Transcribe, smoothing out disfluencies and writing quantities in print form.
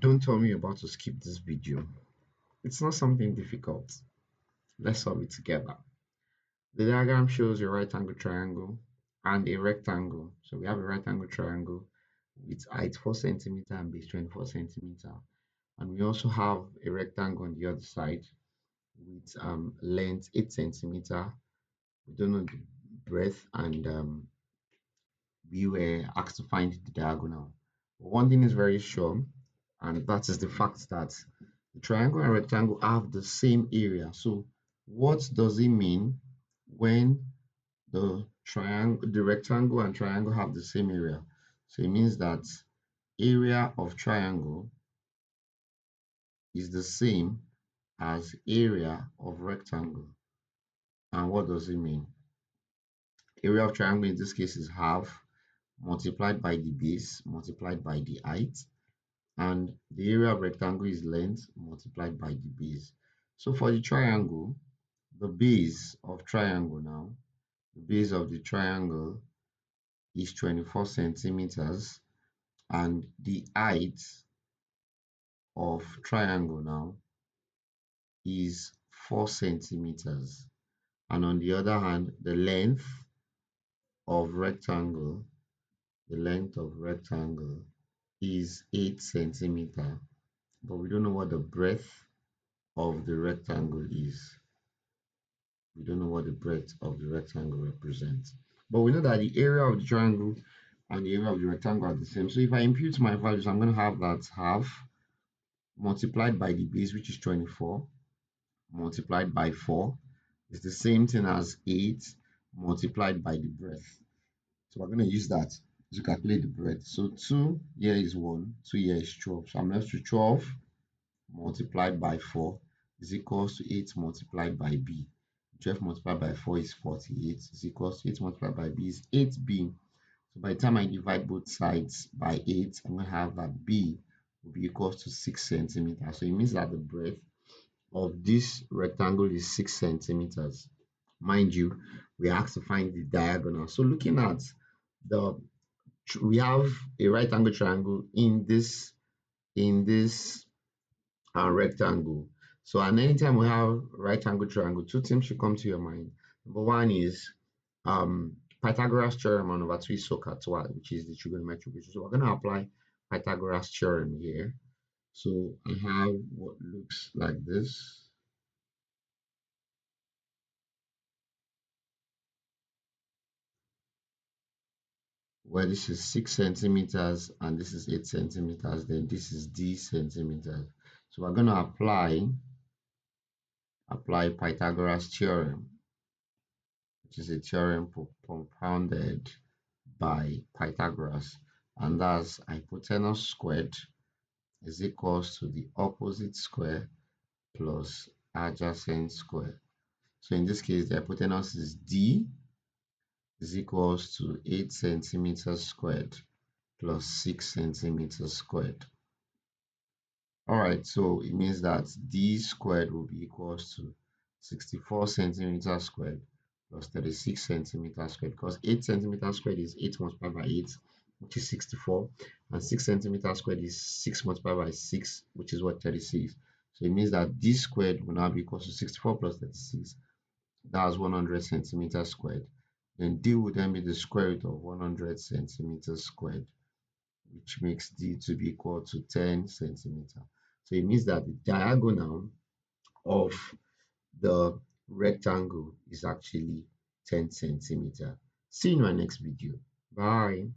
Don't tell me you're about to skip this video. It's not something difficult. Let's solve it together. The diagram shows a right angle triangle and a rectangle. So we have a right angle triangle with height 4 centimeter and base 24 centimeter. And we also have a rectangle on the other side with length 8 centimeter. We don't know the breadth, and we were asked to find the diagonal. But one thing is very sure, and that is the fact that the triangle and rectangle have the same area. So what does it mean when the rectangle and triangle have the same area? So it means that area of triangle is the same as area of rectangle. And what does it mean? Area of triangle in this case is half multiplied by the base multiplied by the height, and the area of rectangle is length multiplied by the base. So for the triangle, the base of triangle now, the base of the triangle is 24 centimeters, and the height of triangle now is 4 centimeters. And on the other hand, of the length of rectangle is 8 centimeter, but we don't know what the breadth of the rectangle is. We don't know what the breadth of the rectangle represents. But we know that the area of the triangle and the area of the rectangle are the same. So if I impute my values, I'm going to have that half multiplied by the base, which is 24, multiplied by 4 is the same thing as 8 multiplied by the breadth. So we're going to use that to calculate the breadth. So 2 here is 1, 2 here is 12. So I'm left with 12 multiplied by 4 is equals to 8 multiplied by b. 12 multiplied by 4 is 48 is equals to 8 multiplied by b is 8b. So by the time I divide both sides by 8, I'm going to have that b will be equals to 6 centimeters. So it means that the breadth of this rectangle is 6 centimeters. Mind you, we are asked to find the diagonal. So looking at the, we have a right angle triangle in this rectangle. So and anytime we have right angle triangle, two things should come to your mind. Number one is Pythagoras theorem on over 2 is SOHCAHTOA, which is the trigonometric ratio. So we're going to apply Pythagoras theorem here. So I have what looks like this. Where this is 6 centimeters and this is 8 centimeters, then this is d centimeters. So we're going to apply Pythagoras theorem, which is a theorem propounded by Pythagoras, and that's hypotenuse squared is equals to the opposite square plus adjacent square. So in this case, the hypotenuse is d is equals to 8 centimeters squared plus 6 centimeters squared. All right, so it means that d squared will be equals to 64 centimeters squared plus 36 centimeters squared, because 8 centimeters squared is 8 multiplied by 8, which is 64, and 6 centimeters squared is 6 multiplied by 6, which is what, 36. So it means that d squared will now be equals to 64 plus 36. That's 100 centimeters squared. Then d would then be the square root of 100 centimeters squared, which makes d to be equal to 10 centimeter. So it means that the diagonal of the rectangle is actually 10 centimeter. See you in my next video. Bye.